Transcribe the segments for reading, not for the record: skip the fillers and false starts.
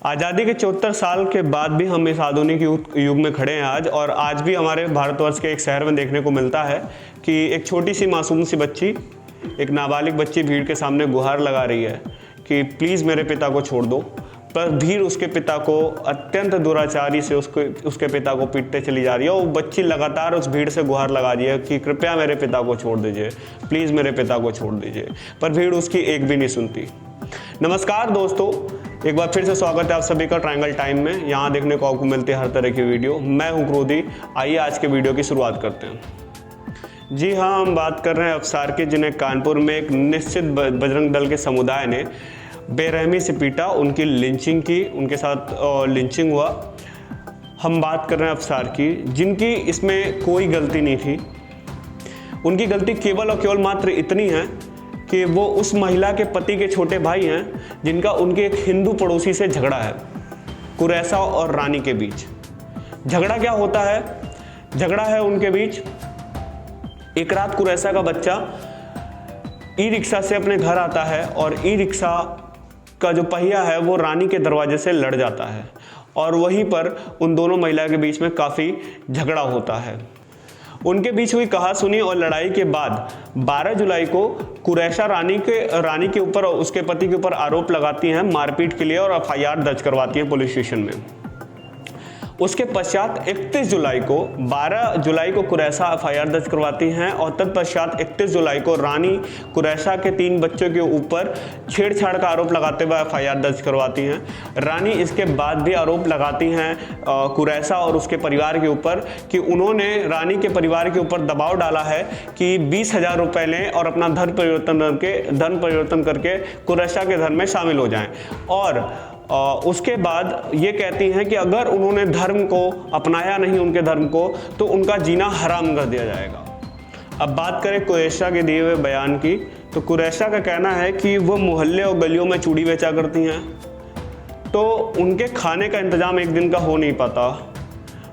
आज़ादी के 74 साल के बाद भी हम इस आधुनिक युग में खड़े हैं आज, और आज भी हमारे भारतवर्ष के एक शहर में देखने को मिलता है कि एक छोटी सी मासूम सी बच्ची, एक नाबालिग बच्ची भीड़ के सामने गुहार लगा रही है कि प्लीज़ मेरे पिता को छोड़ दो। पर भीड़ उसके पिता को अत्यंत दुराचारी से उसके पिता को पीटते चली जा रही है, और वो बच्ची लगातार उस भीड़ से गुहार लगा रही है कि कृपया मेरे पिता को छोड़ दीजिए, प्लीज़ मेरे पिता को छोड़ दीजिए। पर भीड़ उसकी एक भी नहीं सुनती। नमस्कार दोस्तों, एक बार फिर से स्वागत है आप सभी का ट्रायंगल टाइम में। यहाँ देखने को आपको मिलती है हर तरह की वीडियो। मैं हूँ क्रोधी। आइए आज के वीडियो की शुरुआत करते हैं। जी हाँ, हम बात कर रहे हैं अफसार की, जिन्हें कानपुर में एक निश्चित बजरंग दल के समुदाय ने बेरहमी से पीटा, उनकी लिंचिंग की, उनके साथ लिंचिंग हुआ। हम बात कर रहे हैं अफसार की, जिनकी इसमें कोई गलती नहीं थी। उनकी गलती केवल और केवल मात्र इतनी है कि वो उस महिला के पति के छोटे भाई हैं, जिनका उनके एक हिंदू पड़ोसी से झगड़ा है, कुरैसा और रानी के बीच। झगड़ा क्या होता है? झगड़ा है उनके बीच, एक रात कुरैसा का बच्चा ई रिक्शा से अपने घर आता है और ई रिक्शा का जो पहिया है वो रानी के दरवाजे से लड़ जाता है, और वहीं पर उन दोनों महिला के बीच में काफ़ी झगड़ा होता है। उनके बीच हुई कहासुनी और लड़ाई के बाद 12 जुलाई को कुरैसा रानी के ऊपर और उसके पति के ऊपर आरोप लगाती हैं मारपीट के लिए, और एफआईआर दर्ज करवाती हैं पुलिस स्टेशन में। उसके पश्चात 12 जुलाई को कुरैसा एफआईआर दर्ज करवाती हैं, और तत्पश्चात 31 जुलाई को रानी कुरैसा के 3 बच्चों के ऊपर छेड़छाड़ का आरोप लगाते हुए एफआईआर दर्ज करवाती हैं। रानी इसके बाद भी आरोप लगाती हैं कुरैसा और उसके परिवार के ऊपर कि उन्होंने रानी के परिवार के ऊपर दबाव डाला है कि 20,000 रुपये लें और अपना धर्म परिवर्तन करके कुरैसा के धर्म में शामिल हो जाएं। और उसके बाद ये कहती हैं कि अगर उन्होंने धर्म को अपनाया नहीं, उनके धर्म को, तो उनका जीना हराम कर दिया जाएगा। अब बात करें कुरैसा के दिए हुए बयान की, तो कुरैसा का कहना है कि वो मोहल्ले और गलियों में चूड़ी बेचा करती हैं, तो उनके खाने का इंतज़ाम एक दिन का हो नहीं पाता।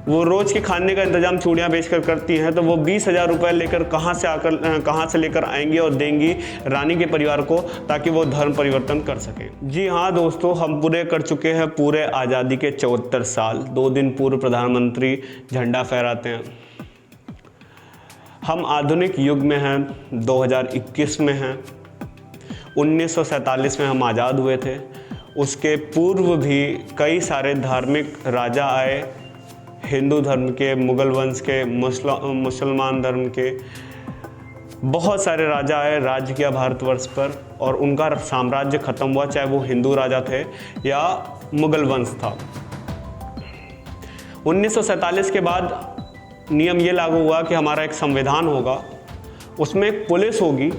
वो रोज़ के खाने का इंतजाम चूड़ियाँ बेचकर करती हैं, तो वो 20,000 रुपये लेकर कहाँ से लेकर आएंगी और देंगी रानी के परिवार को, ताकि वो धर्म परिवर्तन कर सकें। जी हाँ दोस्तों, हम पूरे कर चुके हैं पूरे आज़ादी के 74 साल। 2 दिन पूर्व प्रधानमंत्री झंडा फहराते हैं। हम आधुनिक युग में हैं, 2021 में हैं। 1947 में हम आज़ाद हुए थे। उसके पूर्व भी कई सारे धार्मिक राजा आए, हिंदू धर्म के, मुगल वंश के, मुसलमान धर्म के, बहुत सारे राजा आए, राज्य किया भारतवर्ष पर, और उनका साम्राज्य खत्म हुआ, चाहे वो हिंदू राजा थे या मुगल वंश था। 1947 के बाद नियम ये लागू हुआ कि हमारा एक संविधान होगा, उसमें एक पुलिस होगी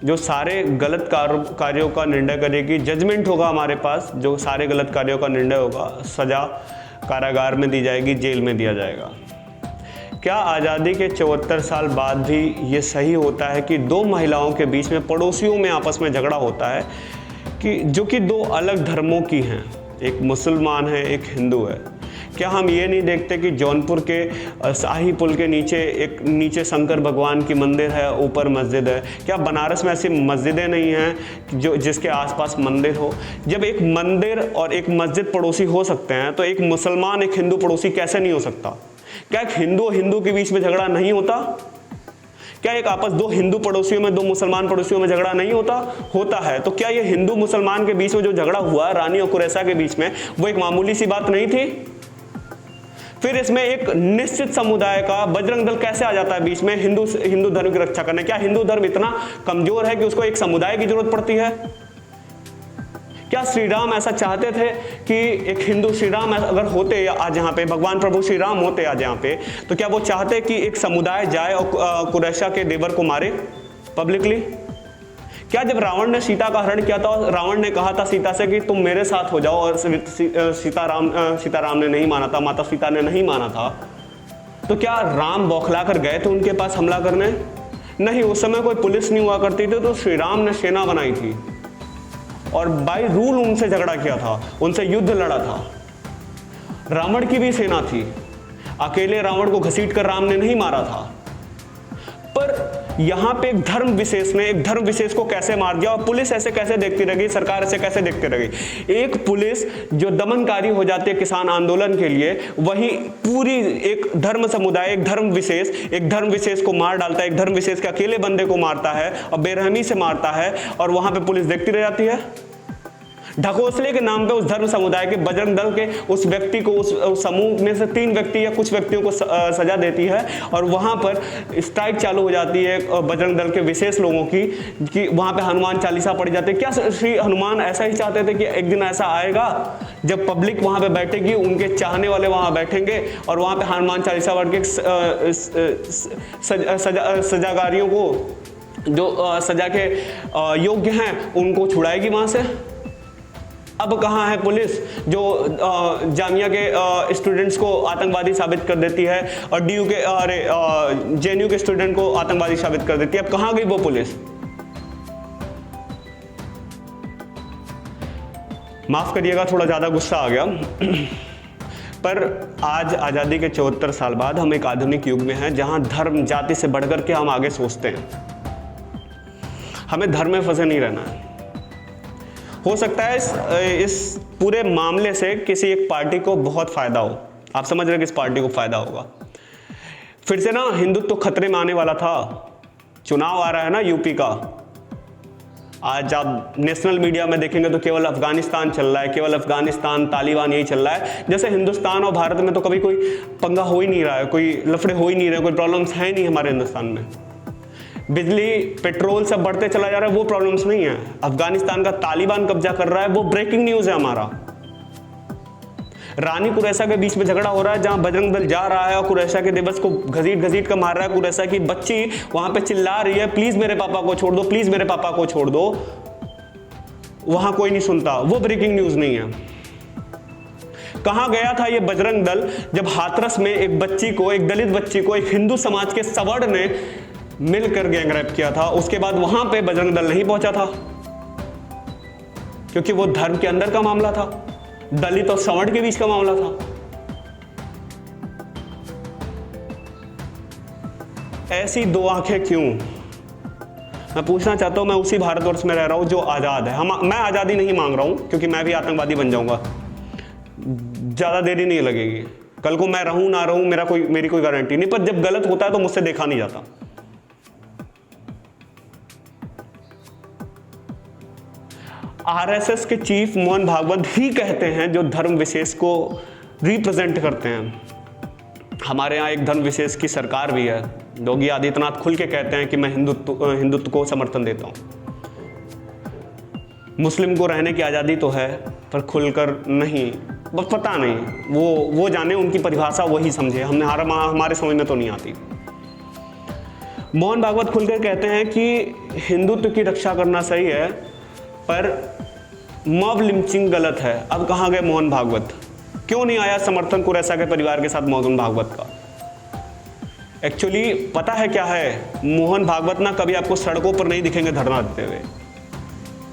जो सारे गलत कार्यों का निर्णय करेगी। जजमेंट होगा हमारे पास, जो सारे गलत कार्यों का निर्णय होगा, सज़ा कारागार में दी जाएगी, जेल में दिया जाएगा। क्या आज़ादी के 74 साल बाद भी ये सही होता है कि 2 महिलाओं के बीच में, पड़ोसियों में आपस में झगड़ा होता है कि जो कि 2 अलग धर्मों की हैं, एक मुसलमान है, एक हिंदू है? क्या हम ये नहीं देखते कि जौनपुर के शाही पुल के नीचे शंकर भगवान की मंदिर है, ऊपर मस्जिद है? क्या बनारस में ऐसी मस्जिदें नहीं हैं जिसके आसपास मंदिर हो? जब एक मंदिर और एक मस्जिद पड़ोसी हो सकते हैं, तो एक मुसलमान एक हिंदू पड़ोसी कैसे नहीं हो सकता? क्या एक हिंदू के बीच में झगड़ा नहीं होता? क्या एक आपस 2 हिंदू पड़ोसियों में, 2 मुसलमान पड़ोसियों में झगड़ा नहीं होता है? तो क्या ये हिंदू मुसलमान के बीच में जो झगड़ा हुआ रानी और कुरैसा के बीच में, वो एक मामूली सी बात नहीं थी? फिर इसमें एक निश्चित समुदाय का बजरंग दल कैसे आ जाता है बीच में हिंदू धर्म की रक्षा करने? क्या हिंदू धर्म इतना कमजोर है कि उसको एक समुदाय की जरूरत पड़ती है? क्या श्री राम ऐसा चाहते थे कि एक हिंदू श्री राम अगर होते आज यहाँ पे, भगवान प्रभु श्री राम होते आज यहाँ पे, तो क्या वो चाहते कि एक समुदाय जाए और कुरैसा के देवर को मारे पब्लिकली? क्या जब रावण ने सीता का हरण किया था, रावण ने कहा था सीता से कि तुम मेरे साथ हो जाओ, और सीताराम ने नहीं माना था, माता सीता ने नहीं माना था, तो क्या राम बौखला कर गए थे उनके पास हमला करने? नहीं, उस समय कोई पुलिस नहीं हुआ करती थी, तो श्री राम ने सेना बनाई थी और बाय रूल उनसे झगड़ा किया था, उनसे युद्ध लड़ा था। रावण की भी सेना थी, अकेले रावण को घसीट कर राम ने नहीं मारा था। पर यहाँ पे एक धर्म विशेष ने एक धर्म विशेष को कैसे मार दिया और पुलिस ऐसे कैसे देखती रही, सरकार ऐसे कैसे देखती रही। एक पुलिस जो दमनकारी हो जाती है किसान आंदोलन के लिए, वही पूरी एक धर्म समुदाय एक धर्म विशेष को मार डालता है, एक धर्म विशेष के अकेले बंदे को मारता है और बेरहमी से मारता है, और वहां पे पुलिस देखती रह जाती है। ढकोसले के नाम पे उस धर्म समुदाय के बजरंग दल के उस व्यक्ति को, उस समूह में से 3 व्यक्ति या कुछ व्यक्तियों को सजा देती है, और वहां पर स्ट्राइक चालू हो जाती है बजरंग दल के विशेष लोगों की, कि वहां पे हनुमान चालीसा पढ़ी जाती है। क्या श्री हनुमान ऐसा ही चाहते थे कि एक दिन ऐसा आएगा जब पब्लिक वहां पे बैठेगी, उनके चाहने वाले वहां बैठेंगे और वहां पे हनुमान चालीसा पढ़ के सजागारियों को, जो सजा के योग्य हैं, उनको छुड़ाएगी वहां से। अब कहाँ है पुलिस जो जामिया के स्टूडेंट्स को आतंकवादी साबित कर देती है और जेएनयू के स्टूडेंट को आतंकवादी साबित कर देती है? अब कहाँ गई वो पुलिस? माफ करिएगा, थोड़ा ज्यादा गुस्सा आ गया। पर आज आजादी के 74 साल बाद हम एक आधुनिक युग में हैं, जहां धर्म जाति से बढ़कर के हम आगे सोचते हैं। हमें धर्म में फंसे नहीं रहना है। हो सकता है इस पूरे मामले से किसी एक पार्टी को बहुत फायदा हो। आप समझ रहे हैं किस पार्टी को फायदा होगा? फिर से ना हिंदुत्व तो खतरे में आने वाला था। चुनाव आ रहा है ना यूपी का। आज आप नेशनल मीडिया में देखेंगे तो केवल अफगानिस्तान चल रहा है, केवल अफगानिस्तान, तालिबान, यही चल रहा है। जैसे हिंदुस्तान और भारत में तो कभी कोई पंगा हो ही नहीं रहा है, कोई लफड़े हो ही नहीं रहे, कोई प्रॉब्लम्स है नहीं हमारे हिंदुस्तान में। बिजली, पेट्रोल सब बढ़ते चला जा रहा है, वो प्रॉब्लम्स नहीं है। अफगानिस्तान का तालिबान कब्जा कर रहा है, वो ब्रेकिंग न्यूज है हमारा। रानी कुरैशा के बीच में झगड़ा हो रहा है, जहां बजरंग दल जा रहा है और कुरैशा के दिवस को घसीट कर मार रहा है। कुरैशा की बच्ची वहां पे चिल्ला रही है, प्लीज मेरे पापा को छोड़ दो, प्लीज मेरे पापा को छोड़ दो। वहां कोई नहीं सुनता, वो ब्रेकिंग न्यूज नहीं है। कहां गया था ये बजरंग दल जब हाथरस में एक बच्ची को, एक दलित बच्ची को, एक हिंदू समाज के सवर्ण ने मिलकर गैंगरेप किया था? उसके बाद वहां पे बजरंग दल नहीं पहुंचा था, क्योंकि वो धर्म के अंदर का मामला था, दलित और सवर्ण के बीच का मामला था। ऐसी दो आंखें क्यों? मैं पूछना चाहता हूं। मैं उसी भारतवर्ष में रह रहा हूं जो आजाद है। मैं आजादी नहीं मांग रहा हूं, क्योंकि मैं भी आतंकवादी बन जाऊंगा, ज्यादा देरी नहीं लगेगी। कल को मैं रहूं ना रहूं, मेरी कोई गारंटी नहीं, पर जब गलत होता है तो मुझसे देखा नहीं जाता। आरएसएस के चीफ मोहन भागवत ही कहते हैं, जो धर्म विशेष को रिप्रेजेंट करते हैं। हमारे यहाँ एक धर्म विशेष की सरकार भी है। योगी आदित्यनाथ खुल के कहते हैं कि मैं हिंदुत्व को समर्थन देता हूँ। मुस्लिम को रहने की आज़ादी तो है, पर खुलकर नहीं। बस पता नहीं, वो जाने, उनकी परिभाषा वही समझे। हमारे समझ में तो नहीं आती। मोहन भागवत खुलकर कहते हैं कि हिंदुत्व की रक्षा करना सही है, पर मॉब लिंचिंग गलत है। अब कहां गए मोहन भागवत? क्यों नहीं आया समर्थन कुरैशा के परिवार के साथ मोहन भागवत का? एक्चुअली पता है क्या है, मोहन भागवत ना कभी आपको सड़कों पर नहीं दिखेंगे धरना देते हुए।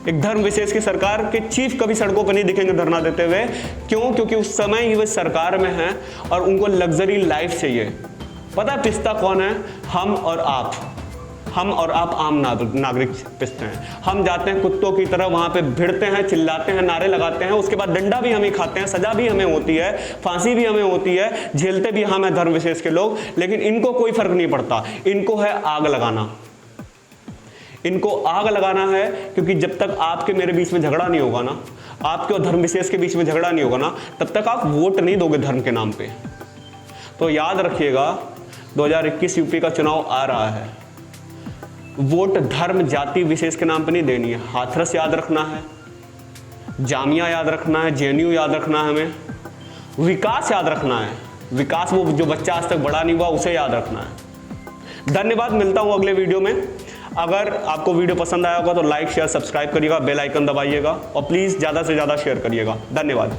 एक धर्म विशेष की सरकार के चीफ कभी सड़कों पर नहीं दिखेंगे धरना देते हुए। क्यों? क्योंकि उस समय ही वे सरकार में हैं और उनको लग्जरी लाइफ चाहिए। पता है पिस्ता कौन है? हम और आप आम नागरिक पिसते हैं। हम जाते हैं कुत्तों की तरह, वहां पे भिड़ते हैं, चिल्लाते हैं, नारे लगाते हैं, उसके बाद डंडा भी हम ही खाते हैं, सजा भी हमें होती है, फांसी भी हमें होती है, झेलते भी हम हैं धर्म विशेष के लोग। लेकिन इनको कोई फर्क नहीं पड़ता। इनको है आग लगाना। इनको आग लगाना है, क्योंकि जब तक आपके मेरे बीच में झगड़ा नहीं होगा ना, आपके और धर्म विशेष के बीच में झगड़ा नहीं होगा ना, तब तक आप वोट नहीं दोगे धर्म के नाम पे। तो याद रखिएगा, 2021 यूपी का चुनाव आ रहा है। वोट धर्म जाति विशेष के नाम पे नहीं देनी है। हाथरस याद रखना है, जामिया याद रखना है, जेएनयू याद रखना है, हमें विकास याद रखना है। विकास, वो जो बच्चा आज तक बड़ा नहीं हुआ, उसे याद रखना है। धन्यवाद। मिलता हूं अगले वीडियो में। अगर आपको वीडियो पसंद आया होगा तो लाइक, शेयर, सब्सक्राइब करिएगा, बेल आइकन दबाइएगा और प्लीज ज्यादा से ज्यादा शेयर करिएगा। धन्यवाद।